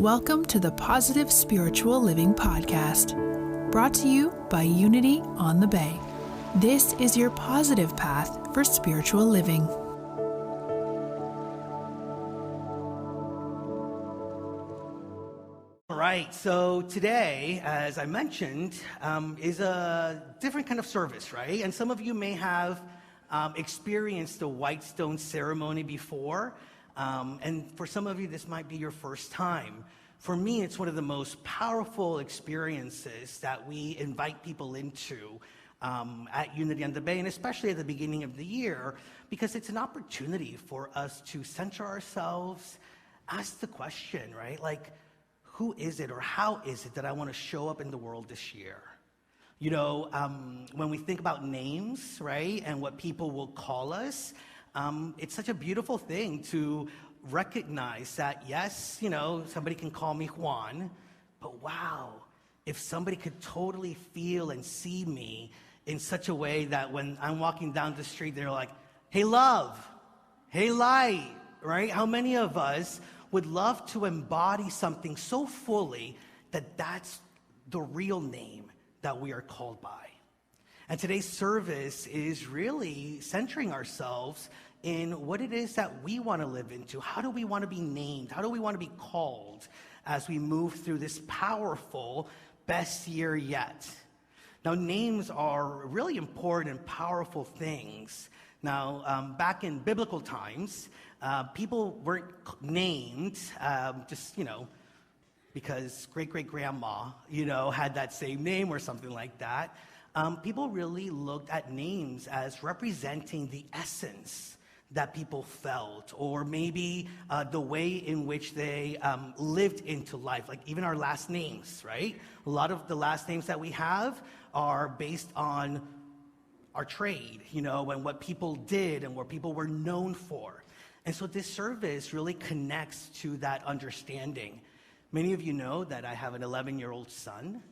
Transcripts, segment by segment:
Welcome to the Positive Spiritual Living Podcast, brought to you by Unity on the Bay. This is your positive path for spiritual living. All right, so today, as I mentioned, is a different kind of service, right? And some of you may have experienced the White Stone ceremony before, and for some of you, this might be your first time. For me, it's one of the most powerful experiences that we invite people into at Unity on the Bay, and especially at the beginning of the year, because it's an opportunity for us to center ourselves, ask the question, right? Like, who is it or how is it that I want to show up in the world this year? You know, when we think about names, right, and what people will call us, it's such a beautiful thing to recognize that, yes, you know, somebody can call me Juan, but wow, if somebody could totally feel and see me in such a way that when I'm walking down the street, they're like, hey, love, hey, light, right? How many of us would love to embody something so fully that that's the real name that we are called by? And today's service is really centering ourselves in what it is that we want to live into. How do we want to be named? How do we want to be called as we move through this powerful best year yet? Now, names are really important and powerful things. Now, back in biblical times, people weren't named just, you know, because great-great-grandma, you know, had that same name or something like that. People really looked at names as representing the essence that people felt, or maybe the way in which they lived into life, like even our last names, right? A lot of the last names that we have are based on our trade, you know, and what people did and what people were known for. And so this service really connects to that understanding. Many of you know that I have an 11-year-old son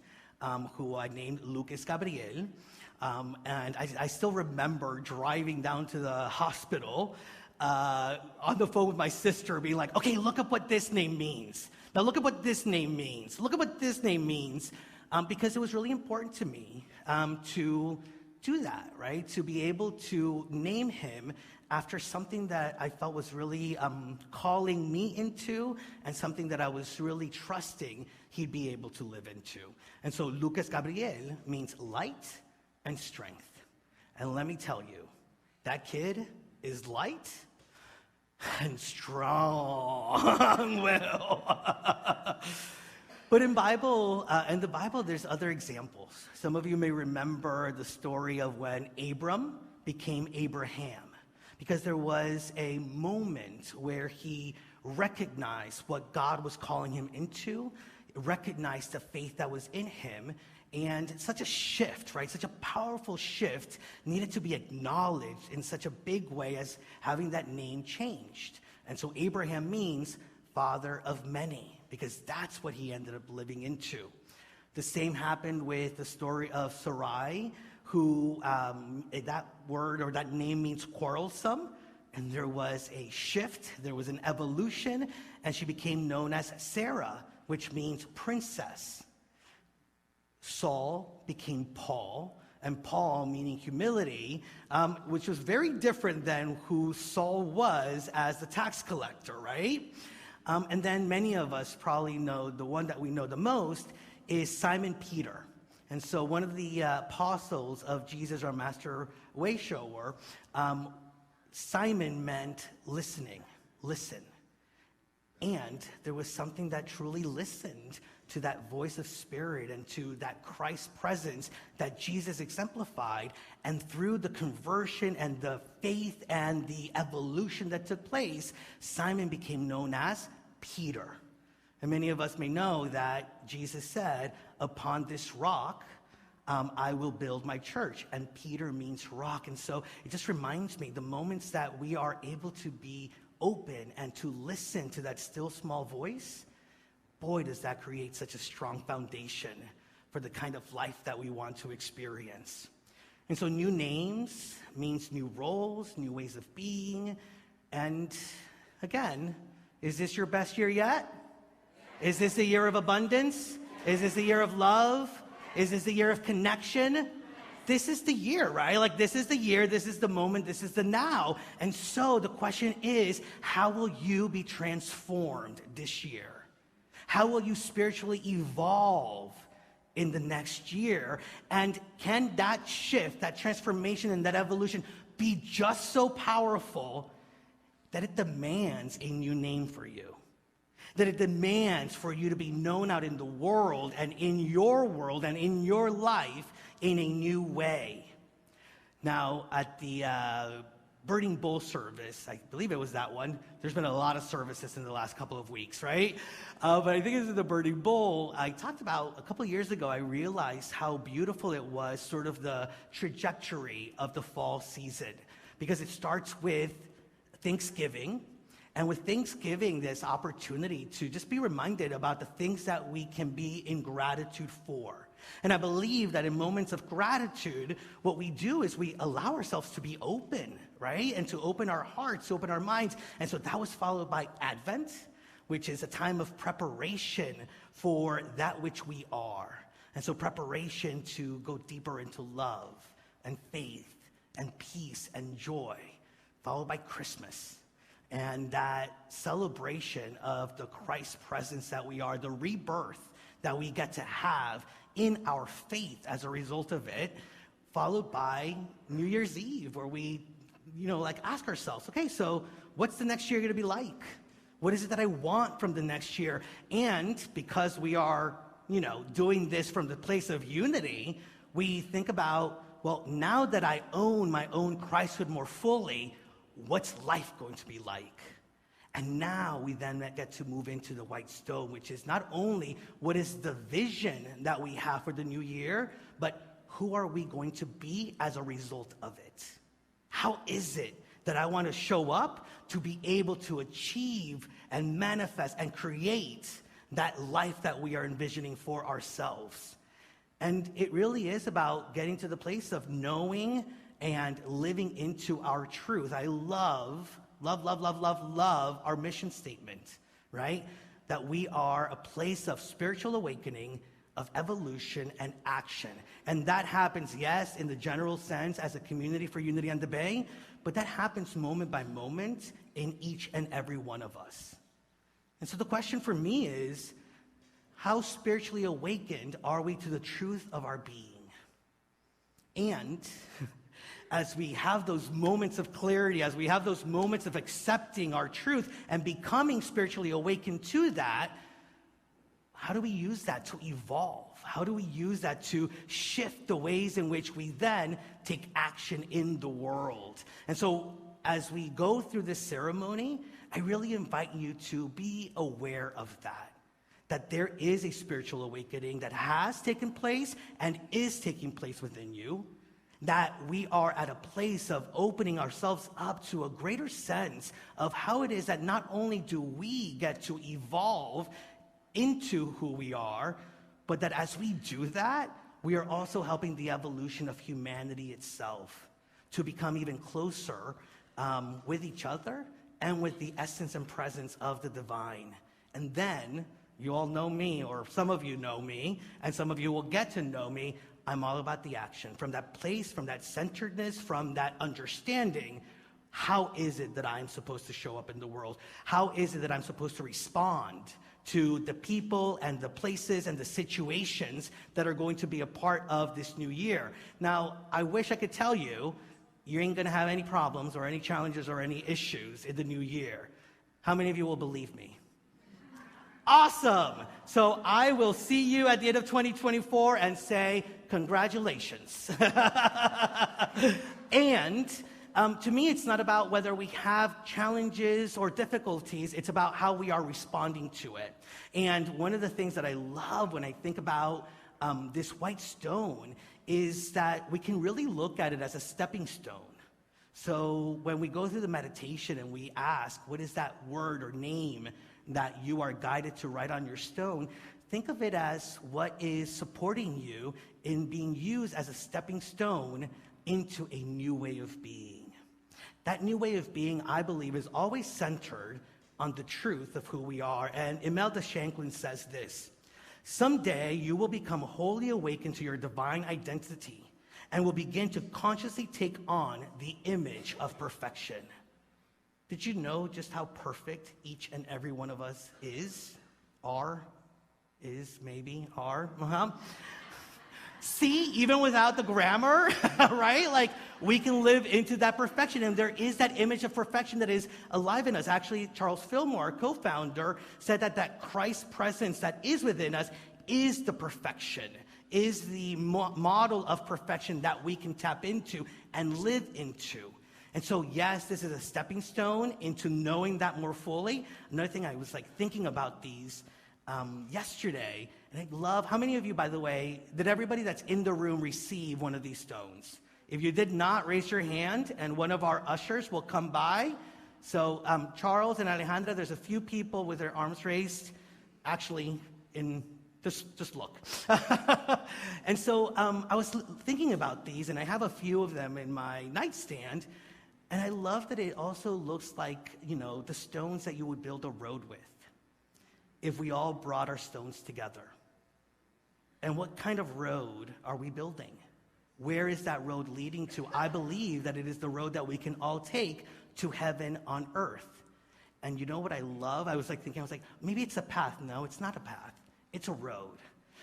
who I named Lucas Gabriel. And I still remember driving down to the hospital on the phone with my sister being like, okay, look up what this name means. Now look at what this name means. Look at what this name means. Because it was really important to me to do that, right? To be able to name him after something that I felt was really calling me into and something that I was really trusting he'd be able to live into. And so Lucas Gabriel means light and strength. And let me tell you, that kid is light and strong will. But in the Bible, there's other examples. Some of you may remember the story of when Abram became Abraham, because there was a moment where he recognized what God was calling him into, recognized the faith that was in him, and such a shift, right? Such a powerful shift needed to be acknowledged in such a big way as having that name changed. And so Abraham means father of many, because that's what he ended up living into. The same happened with the story of Sarai, who that word or that name means quarrelsome, and there was a shift, there was an evolution, and she became known as Sarah, which means princess. Saul became Paul, and Paul meaning humility, which was very different than who Saul was as the tax collector, right? And then many of us probably know the one that we know the most is Simon Peter. And so one of the apostles of Jesus, our master way shower, Simon meant listening, listen. And there was something that truly listened to that voice of spirit and to that Christ presence that Jesus exemplified. And through the conversion and the faith and the evolution that took place, Simon became known as Peter. And many of us may know that Jesus said, upon this rock, I will build my church. And Peter means rock. And so it just reminds me, the moments that we are able to be open and to listen to that still small voice, boy, does that create such a strong foundation for the kind of life that we want to experience. And so new names means new roles, new ways of being. And again, is this your best year yet? Is this a year of abundance? Is this a year of love? Is this a year of connection? This is the year, right? Like, this is the year, this is the moment, this is the now. And so the question is, how will you be transformed this year? How will you spiritually evolve in the next year? And can that shift, that transformation, and that evolution be just so powerful that it demands a new name for you? That it demands for you to be known out in the world and in your life in a new way. Now, at the Burning Bull service, I believe it was that one. There's been a lot of services in the last couple of weeks, right? But I think it was the Burning Bull. I talked about a couple of years ago, I realized how beautiful it was, sort of the trajectory of the fall season. Because it starts with Thanksgiving. And with Thanksgiving, this opportunity to just be reminded about the things that we can be in gratitude for. And I believe that in moments of gratitude, what we do is we allow ourselves to be open, right? And to open our hearts, to open our minds. And so that was followed by Advent, which is a time of preparation for that which we are. And so preparation to go deeper into love and faith and peace and joy, followed by Christmas. And that celebration of the Christ presence that we are, the rebirth that we get to have in our faith as a result of it, followed by New Year's Eve, where we, ask ourselves, okay, so what's the next year going to be like? What is it that I want from the next year? And because we are, doing this from the place of unity, we think about, well, now that I own my own Christhood more fully, what's life going to be like? And now we then get to move into the white stone, which is not only what is the vision that we have for the new year, but who are we going to be as a result of it? How is it that I want to show up to be able to achieve and manifest and create that life that we are envisioning for ourselves? And it really is about getting to the place of knowing and living into our truth. I love our mission statement, right? That we are a place of spiritual awakening, of evolution and action. And that happens, yes, in the general sense as a community for unity on the Bay, but that happens moment by moment in each and every one of us. And so the question for me is, how spiritually awakened are we to the truth of our being? And as we have those moments of clarity, as we have those moments of accepting our truth and becoming spiritually awakened to that, how do we use that to evolve? How do we use that to shift the ways in which we then take action in the world? And so as we go through this ceremony, I really invite you to be aware of that there is a spiritual awakening that has taken place and is taking place within you, that we are at a place of opening ourselves up to a greater sense of how it is that not only do we get to evolve into who we are, but that as we do that, we are also helping the evolution of humanity itself to become even closer with each other and with the essence and presence of the divine. And then, you all know me, or some of you know me, and some of you will get to know me. I'm all about the action. From that place, from that centeredness, from that understanding, how is it that I'm supposed to show up in the world? How is it that I'm supposed to respond to the people and the places and the situations that are going to be a part of this new year? Now, I wish I could tell you, you ain't gonna have any problems or any challenges or any issues in the new year. How many of you will believe me? Awesome. So I will see you at the end of 2024 and say, congratulations. And to me, it's not about whether we have challenges or difficulties. It's about how we are responding to it. And one of the things that I love when I think about this white stone is that we can really look at it as a stepping stone. So when we go through the meditation and we ask, what is that word or name that you are guided to write on your stone, think of it as what is supporting you in being used as a stepping stone into a new way of being. That new way of being, I believe, is always centered on the truth of who we are. And Imelda Shanklin says this: someday you will become wholly awakened to your divine identity and will begin to consciously take on the image of perfection. Did you know just how perfect each and every one of us is? Are? See, even without the grammar, right? Like, we can live into that perfection, and there is that image of perfection that is alive in us. Actually, Charles Fillmore, co-founder, said that Christ's presence that is within us is the perfection, is the model of perfection that we can tap into and live into. And so, yes, this is a stepping stone into knowing that more fully. Another thing, I was thinking about these yesterday, and I love, how many of you, by the way, did everybody that's in the room receive one of these stones? If you did not, raise your hand, and one of our ushers will come by. So Charles and Alejandra, there's a few people with their arms raised, actually, just look. And so I was thinking about these, and I have a few of them in my nightstand, and I love that it also looks like, the stones that you would build a road with if we all brought our stones together. And what kind of road are we building? Where is that road leading to? I believe that it is the road that we can all take to heaven on earth. And you know what I love? I was thinking, maybe it's a path. No, it's not a path. It's a road.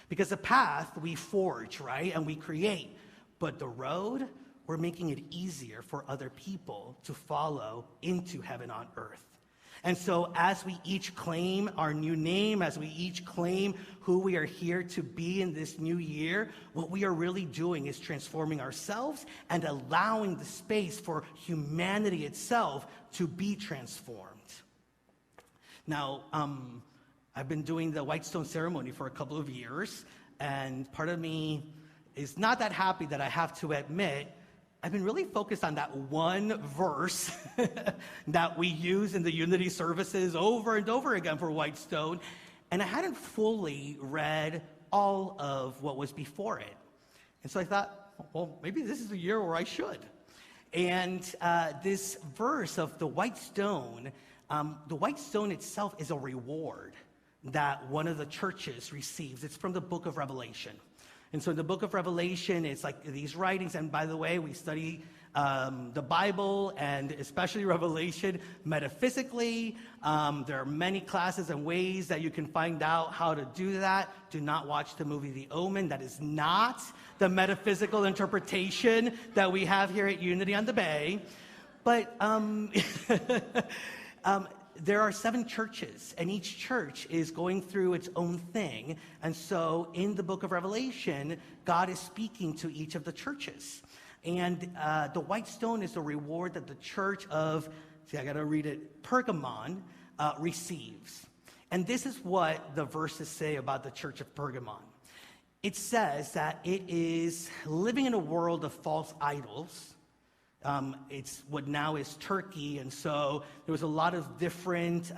Because the path we forge, right? And we create. But the road, we're making it easier for other people to follow into heaven on earth. And so as we each claim our new name, as we each claim who we are here to be in this new year, what we are really doing is transforming ourselves and allowing the space for humanity itself to be transformed. Now, I've been doing the White Stone ceremony for a couple of years, and part of me is not that happy that I have to admit I've been really focused on that one verse that we use in the Unity services over and over again for White Stone, and I hadn't fully read all of what was before it. And so I thought, well, maybe this is a year where I should. And this verse of the White Stone itself is a reward that one of the churches receives. It's from the book of Revelation. And so in the book of Revelation, it's these writings, and by the way, we study the Bible, and especially Revelation, metaphysically. There are many classes and ways that you can find out how to do that. Do not watch the movie The Omen. That is not the metaphysical interpretation that we have here at Unity on the Bay. But there are 7 churches, and each church is going through its own thing. And so in the book of Revelation, God is speaking to each of the churches. And the white stone is the reward that the church of, Pergamon receives. And this is what the verses say about the church of Pergamon. It says that it is living in a world of false idols. It's what now is Turkey, and so there was a lot of different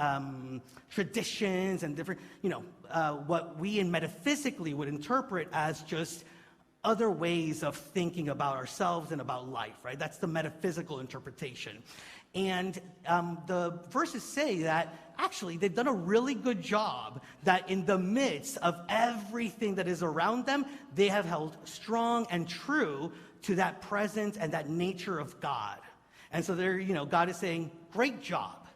traditions and different, what we metaphysically would interpret as just other ways of thinking about ourselves and about life, right? That's the metaphysical interpretation. And the verses say that actually they've done a really good job that in the midst of everything that is around them, they have held strong and true to that presence and that nature of God. And so there, God is saying, great job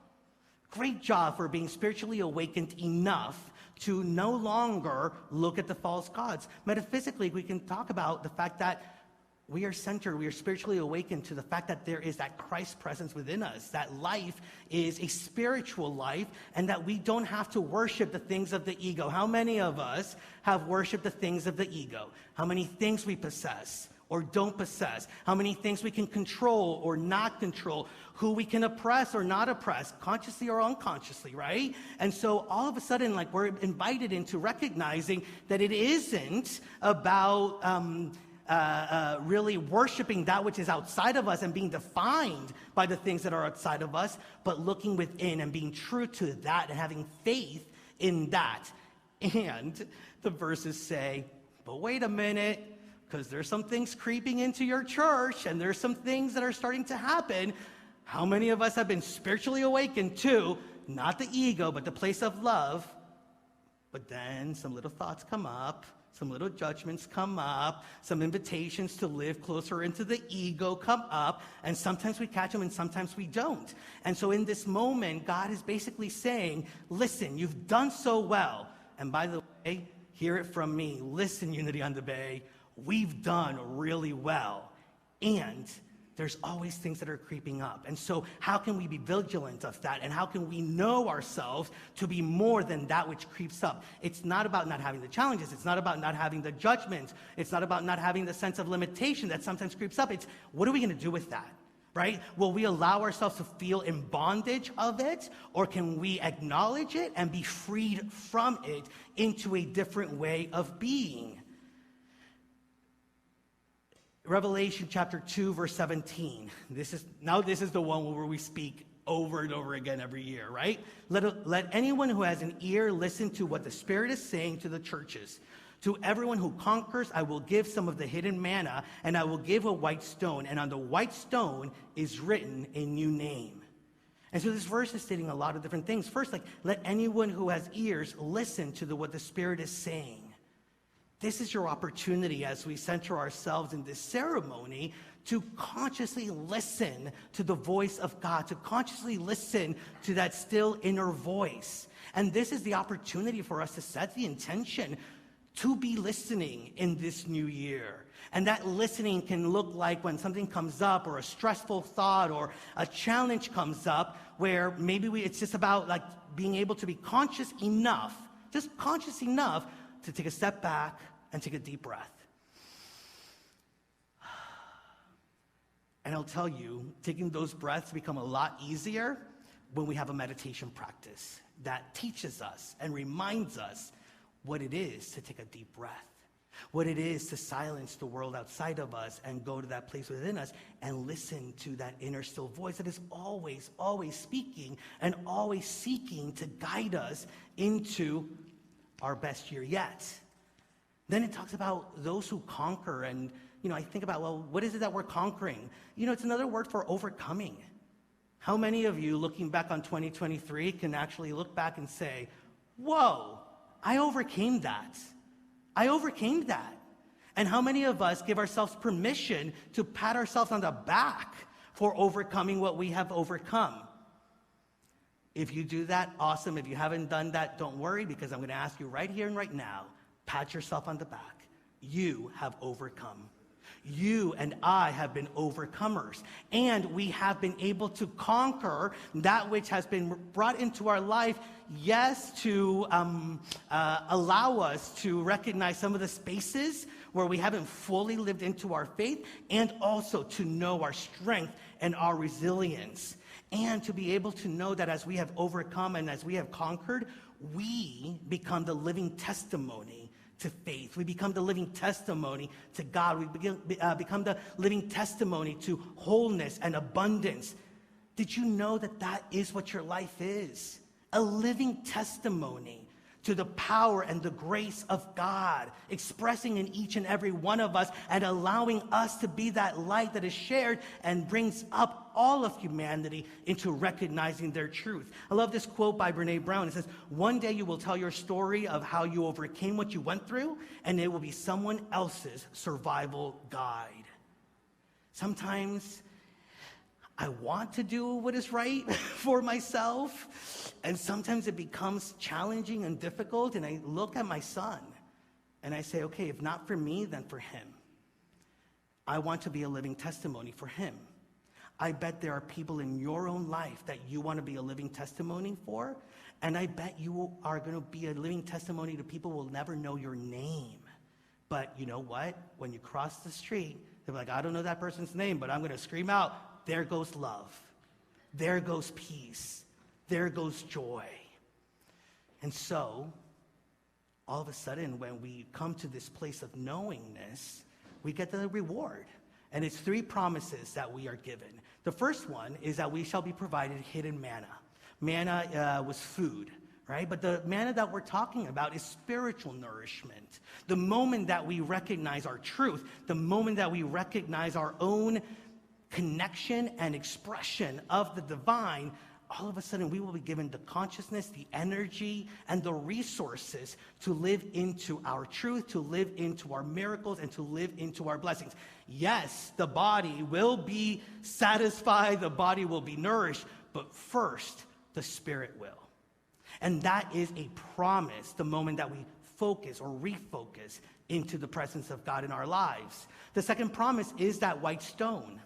for being spiritually awakened enough to no longer look at the false gods. Metaphysically, we can talk about the fact that we are centered, we are spiritually awakened to the fact that there is that Christ presence within us, that life is a spiritual life, and that we don't have to worship the things of the ego. How many of us have worshiped the things of the ego? How many things we possess or don't possess, how many things we can control or not control, who we can oppress or not oppress, consciously or unconsciously, right? And so all of a sudden, we're invited into recognizing that it isn't about really worshiping that which is outside of us and being defined by the things that are outside of us, but looking within and being true to that and having faith in that. And the verses say, but wait a minute, because there's some things creeping into your church, and there's some things that are starting to happen. How many of us have been spiritually awakened to, not the ego, but the place of love. But then some little thoughts come up, some little judgments come up, some invitations to live closer into the ego come up, and sometimes we catch them and sometimes we don't. And so in this moment, God is basically saying, listen, you've done so well. And by the way, hear it from me. Listen, Unity on the Bay, we've done really well. And there's always things that are creeping up. And so how can we be vigilant of that? And how can we know ourselves to be more than that which creeps up? It's not about not having the challenges. It's not about not having the judgments. It's not about not having the sense of limitation that sometimes creeps up. It's what are we going to do with that? Right? Will we allow ourselves to feel in bondage of it? Or can we acknowledge it and be freed from it into a different way of being? Revelation chapter 2, verse 17. This is the one where we speak over and over again every year, right? Let anyone who has an ear listen to what the Spirit is saying to the churches. To everyone who conquers, I will give some of the hidden manna, and I will give a white stone, and on the white stone is written a new name. And so this verse is stating a lot of different things. First, let anyone who has ears listen to what the Spirit is saying. This is your opportunity as we center ourselves in this ceremony to consciously listen to the voice of God, to consciously listen to that still inner voice. And this is the opportunity for us to set the intention to be listening in this new year. And that listening can look like when something comes up or a stressful thought or a challenge comes up where maybe it's just about being able to be conscious enough to take a step back and take a deep breath. And I'll tell you, taking those breaths become a lot easier when we have a meditation practice that teaches us and reminds us what it is to take a deep breath, what it is to silence the world outside of us and go to that place within us and listen to that inner still voice that is always, always speaking and always seeking to guide us into our best year yet. Then it talks about those who conquer, and I think about, well, what is it that we're conquering? It's another word for overcoming. How many of you, looking back on 2023, can actually look back and say, whoa, I overcame that. I overcame that. And how many of us give ourselves permission to pat ourselves on the back for overcoming what we have overcome? If you do that, awesome. If you haven't done that, don't worry, because I'm going to ask you right here and right now, pat yourself on the back. You have overcome. You and I have been overcomers, and we have been able to conquer that which has been brought into our life, yes, to allow us to recognize some of the spaces where we haven't fully lived into our faith, and also to know our strength and our resilience, and to be able to know that as we have overcome and as we have conquered, we become the living testimony to faith. We become the living testimony to God. We become the living testimony to wholeness and abundance. Did you know that that is what your life is? A living testimony to the power and the grace of God, expressing in each and every one of us and allowing us to be that light that is shared and brings up all of humanity into recognizing their truth. I love this quote by Brene Brown. It says, one day you will tell your story of how you overcame what you went through, and it will be someone else's survival guide. Sometimes I want to do what is right for myself, and sometimes it becomes challenging and difficult, and I look at my son, and I say, okay, if not for me, then for him. I want to be a living testimony for him. I bet there are people in your own life that you want to be a living testimony for, and I bet you are going to be a living testimony to people who will never know your name. But you know what? When you cross the street, they're like, I don't know that person's name, but I'm going to scream out, there goes love. There goes peace. There goes joy. And so, all of a sudden, when we come to this place of knowingness, we get the reward. And it's 3 promises that we are given. The first one is that we shall be provided hidden manna. Manna was food, right? But the manna that we're talking about is spiritual nourishment. The moment that we recognize our truth, the moment that we recognize our own connection and expression of the divine, all of a sudden we will be given the consciousness, the energy, and the resources to live into our truth, to live into our miracles, and to live into our blessings. Yes, the body will be satisfied, the body will be nourished, but first, the spirit will. And that is a promise the moment that we focus or refocus into the presence of God in our lives. The second promise is that white stone.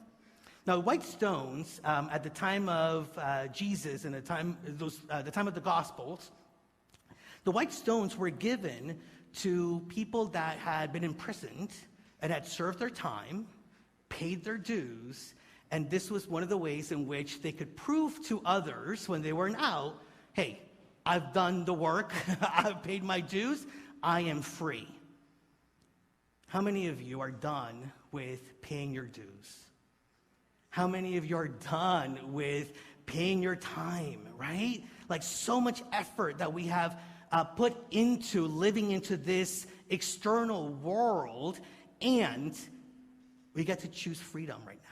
Now, white stones, at the time of Jesus and the time of the Gospels, the white stones were given to people that had been imprisoned and had served their time, paid their dues, and this was one of the ways in which they could prove to others when they weren't out, hey, I've done the work, I've paid my dues, I am free. How many of you are done with paying your dues? How many of you are done with paying your time, right? Like so much effort that we have put into living into this external world, and we get to choose freedom right now.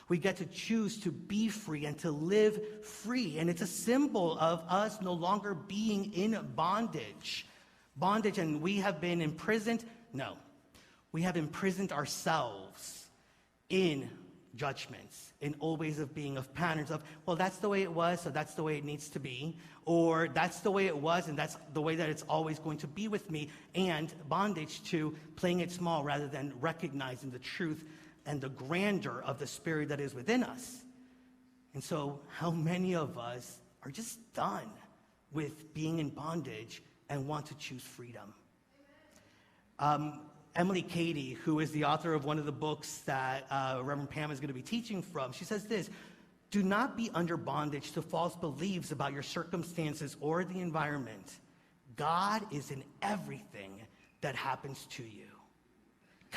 We get to choose to be free and to live free. And it's a symbol of us no longer being in bondage. Bondage, and we have been imprisoned. No, we have imprisoned ourselves in judgments, in old ways of being, of patterns of, well, that's the way it was, so that's the way it needs to be. Or that's the way it was, and that's the way that it's always going to be with me. And bondage to playing it small rather than recognizing the truth and the grandeur of the spirit that is within us. And so how many of us are just done with being in bondage and want to choose freedom? Emily Cady, who is the author of one of the books that Reverend Pam is going to be teaching from, she says this: do not be under bondage to false beliefs about your circumstances or the environment. God is in everything that happens to you.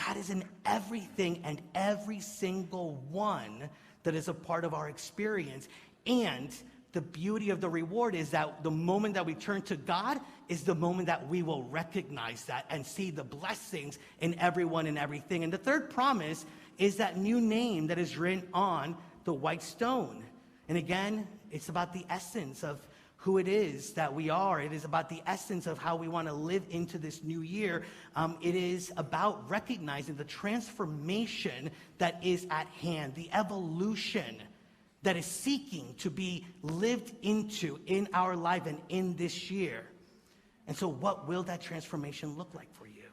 God is in everything and every single one that is a part of our experience. And the beauty of the reward is that the moment that we turn to God is the moment that we will recognize that and see the blessings in everyone and everything. And the third promise is that new name that is written on the white stone. And again, it's about the essence of who it is that we are. It is about the essence of how we want to live into this new year. It is about recognizing the transformation that is at hand, the evolution that is seeking to be lived into in our life and in this year. And so what will that transformation look like for you?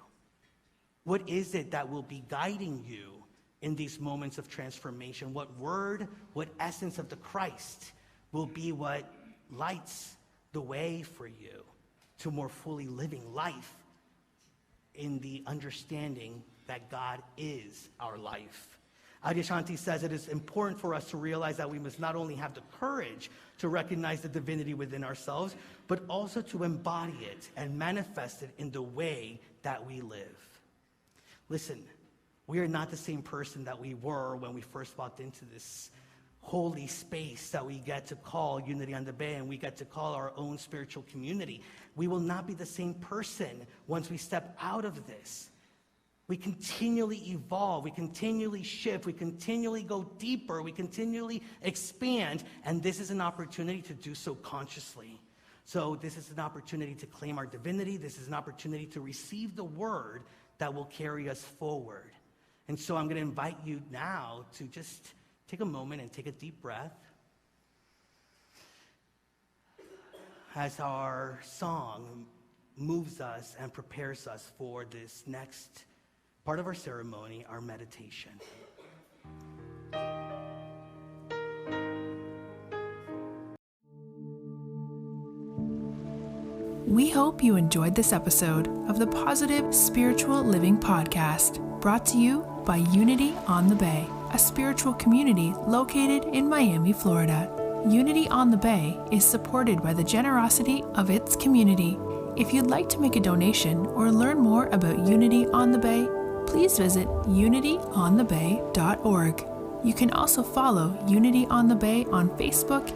What is it that will be guiding you in these moments of transformation? What word, what essence of the Christ will be what lights the way for you to more fully living life in the understanding that God is our life? Adyashanti says it is important for us to realize that we must not only have the courage to recognize the divinity within ourselves, but also to embody it and manifest it in the way that we live. Listen, we are not the same person that we were when we first walked into this holy space that we get to call Unity on the Bay, and we get to call our own spiritual community. We will not be the same person once we step out of this. We continually evolve, we continually shift, we continually go deeper, we continually expand, and this is an opportunity to do so consciously. So this is an opportunity to claim our divinity. This is an opportunity to receive the word that will carry us forward. And so I'm going to invite you now to just take a moment and take a deep breath as our song moves us and prepares us for this next part of our ceremony, our meditation. We hope you enjoyed this episode of the Positive Spiritual Living Podcast, brought to you by Unity on the Bay, a spiritual community located in Miami, Florida. Unity on the Bay is supported by the generosity of its community. If you'd like to make a donation or learn more about Unity on the Bay, please visit unityonthebay.org. You can also follow Unity on the Bay on Facebook,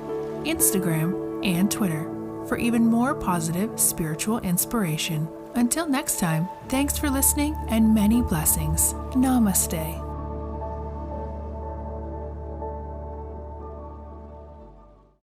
Instagram, and Twitter for even more positive spiritual inspiration. Until next time, thanks for listening and many blessings. Namaste.